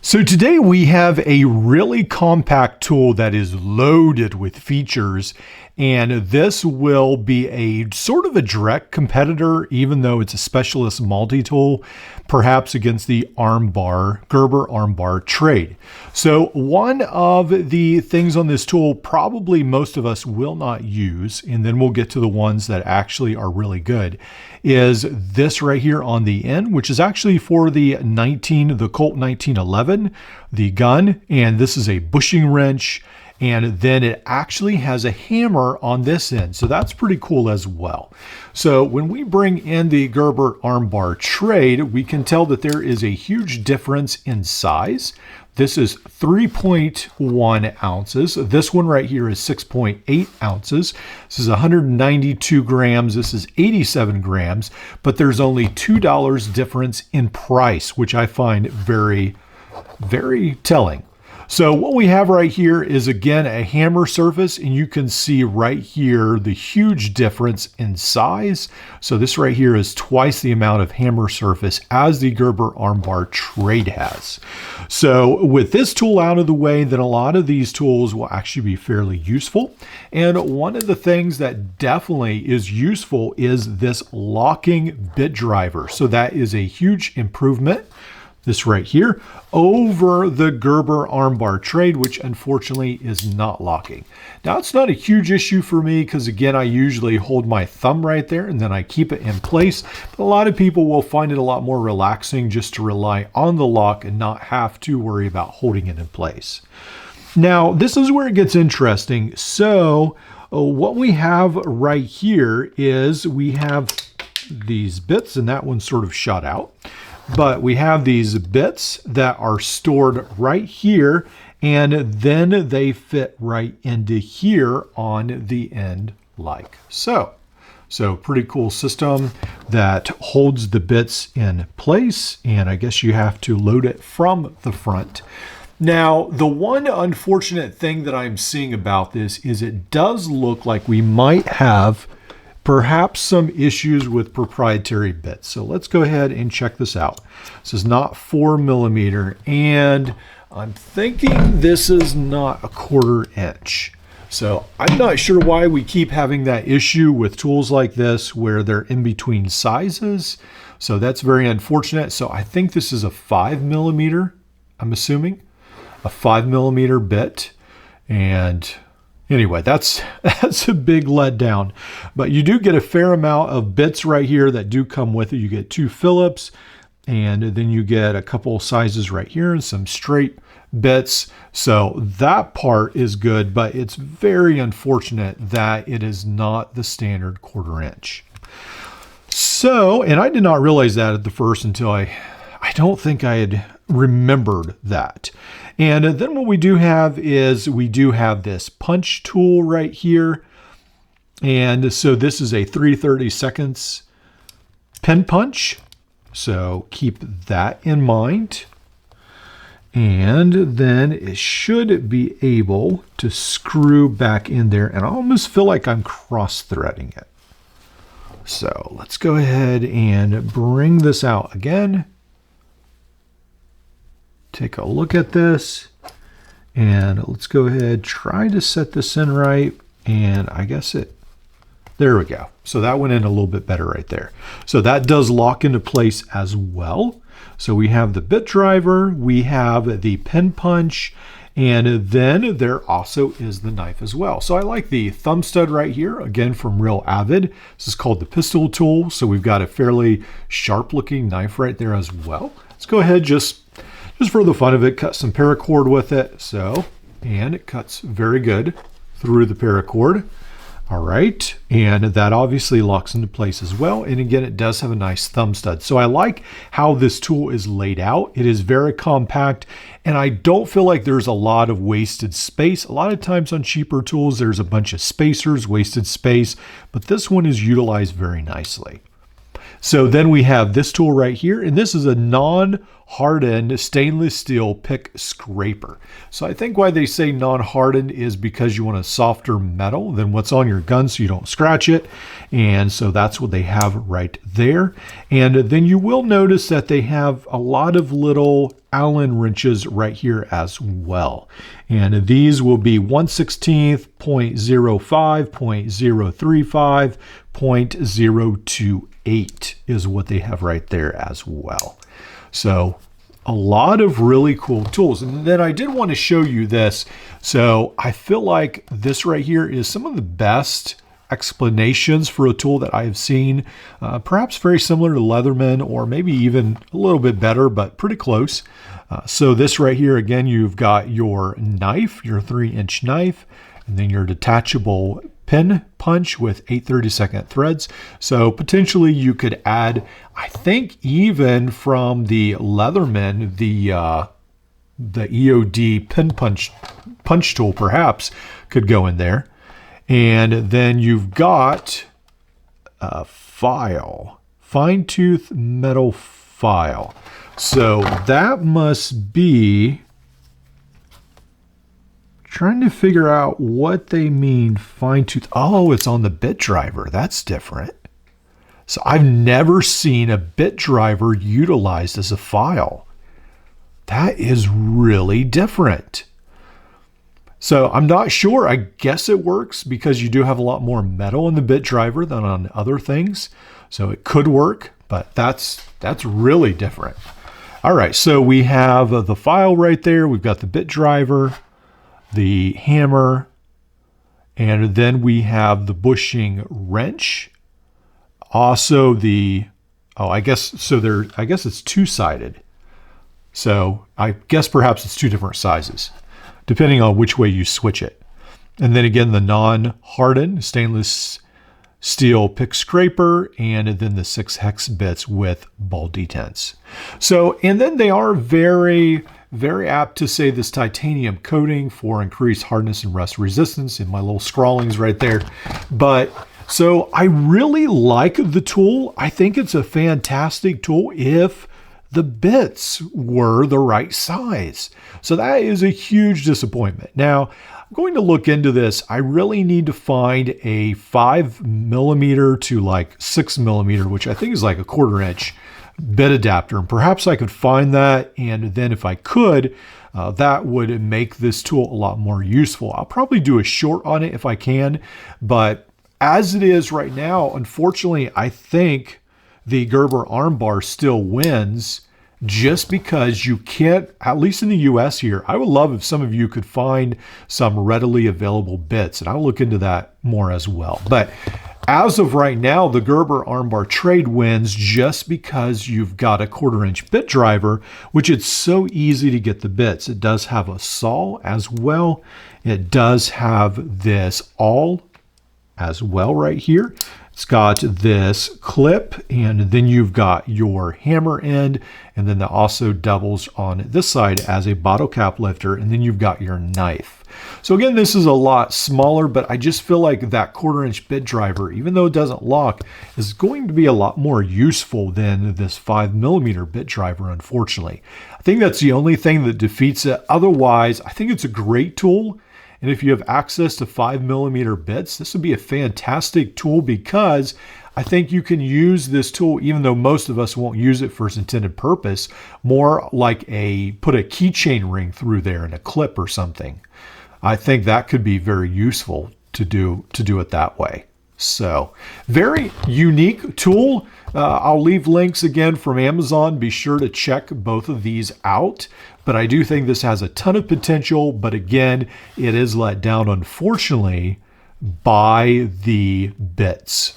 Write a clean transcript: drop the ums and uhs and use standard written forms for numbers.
So today we have a really compact tool that is loaded with features, and this will be a sort of a direct competitor, even though it's a specialist multi-tool, perhaps against the Armbar, Gerber Armbar trade. So one of the things on this tool probably most of us will not use, and then we'll get to the ones that actually are really good, is this right here on the end, which is actually for the Colt 1911, the gun, and this is a bushing wrench, and then it actually has a hammer on this end, so that's pretty cool as well. So when we bring in the Gerber Armbar trade, we can tell that there is a huge difference in size. This is 3.1 ounces. This one right here is 6.8 ounces. This is 192 grams. This is 87 grams, but there's only $2 difference in price, which I find very, very telling. So what we have right here is, again, a hammer surface, and you can see right here the huge difference in size. So this right here is twice the amount of hammer surface as the Gerber Armbar trade has. So with this tool out of the way, then a lot of these tools will actually be fairly useful. And one of the things that definitely is useful is this locking bit driver. So that is a huge improvement, this right here, over the Gerber Armbar trade, which unfortunately is not locking. Now, it's not a huge issue for me because, again, I usually hold my thumb right there and then I keep it in place. But a lot of people will find it a lot more relaxing just to rely on the lock and not have to worry about holding it in place. Now, this is where it gets interesting. So what we have right here is we have these bits, and that one sort of shot out. But we have these bits that are stored right here, and then they fit right into here on the end like so. So pretty cool system that holds the bits in place, and I guess you have to load it from the front. Now, the one unfortunate thing that I'm seeing about this is it does look like we might have perhaps some issues with proprietary bits. So let's go ahead and check this out. This is not 4mm, and I'm thinking this is not 1/4 inch. So I'm not sure why we keep having that issue with tools like this where they're in between sizes. So that's very unfortunate. So I think this is a 5mm, I'm assuming, a 5mm bit. And anyway, that's a big letdown, but you do get a fair amount of bits right here that do come with it. You get 2 Phillips, and then you get a couple sizes right here and some straight bits. So that part is good, but it's very unfortunate that it is not the standard 1/4 inch. So, and I did not realize that at the first until I don't think I had remembered that. And then what we do have is we do have this punch tool right here. And so this is a 3/32 pin punch. So keep that in mind. And then it should be able to screw back in there. And I almost feel like I'm cross-threading it. So let's go ahead and bring this out again. Take a look at this, and let's go ahead, try to set this in right, and I guess there we go. So that went in a little bit better right there. So that does lock into place as well. So we have the bit driver, we have the pin punch, and then there also is the knife as well. So I like the thumb stud right here, again from real Avid. This is called the pistol tool. So we've got a fairly sharp looking knife right there as well. Let's go ahead, just for the fun of it, cut some paracord with it. So, and it cuts very good through the paracord. All right, and that obviously locks into place as well. And again, it does have a nice thumb stud. So I like how this tool is laid out. It is very compact, and I don't feel like there's a lot of wasted space. A lot of times on cheaper tools, there's a bunch of spacers, wasted space, but this one is utilized very nicely. So then we have this tool right here, and this is a non-hardened stainless steel pick scraper. So I think why they say non-hardened is because you want a softer metal than what's on your gun so you don't scratch it. And so that's what they have right there. And then you will notice that they have a lot of little Allen wrenches right here as well. And these will be 1/16, 0.05, 0.035, 0.028 is what they have right there as well. So a lot of really cool tools. And then I did want to show you this. So I feel like this right here is some of the best explanations for a tool that I have seen, perhaps very similar to Leatherman, or maybe even a little bit better, but pretty close. So this right here, again, you've got your knife, your 3-inch knife, and then your detachable pin punch with 8/32 threads. So potentially you could add, I think even from the Leatherman, the EOD pin punch tool perhaps could go in there. And then you've got a file, fine tooth metal file. So that must be, trying to figure out what they mean fine tooth. Oh, it's on the bit driver. That's different. So I've never seen a bit driver utilized as a file. That is really different. So I'm not sure. I guess it works because you do have a lot more metal in the bit driver than on other things. So it could work, but that's really different. All right, so we have the file right there. We've got the bit driver, the hammer, and then we have the bushing wrench. Also I guess it's two-sided. So I guess perhaps it's two different sizes, depending on which way you switch it. And then again, the non-hardened stainless steel pick scraper, and then the 6 hex bits with ball detents. So, and then they are very, very apt to say this titanium coating for increased hardness and rust resistance in my little scrawlings right there. But so I really like the tool. I think it's a fantastic tool if the bits were the right size. So that is a huge disappointment. Now, I'm going to look into this. I really need to find a 5mm to like 6mm, which I think is like a 1/4 inch bit adapter. And perhaps I could find that. And then if I could, that would make this tool a lot more useful. I'll probably do a short on it if I can. But as it is right now, unfortunately, I think the Gerber Armbar still wins, just because you can't, at least in the US here. I would love if some of you could find some readily available bits, and I'll look into that more as well. But as of right now, the Gerber Armbar trade wins just because you've got a 1/4 inch bit driver, which it's so easy to get the bits. It does have a saw as well. It does have this awl as well right here. It's got this clip, and then you've got your hammer end, and then that also doubles on this side as a bottle cap lifter, and then you've got your knife. So again, this is a lot smaller, but I just feel like that 1/4 inch bit driver, even though it doesn't lock, is going to be a lot more useful than this 5mm bit driver, unfortunately. I think that's the only thing that defeats it. Otherwise, I think it's a great tool. And if you have access to 5mm bits, this would be a fantastic tool, because I think you can use this tool, even though most of us won't use it for its intended purpose, more like put a keychain ring through there and a clip or something. I think that could be very useful to do it that way. So very unique tool. I'll leave links again from Amazon. Be sure to check both of these out. But I do think this has a ton of potential. But again, it is let down, unfortunately, by the bits.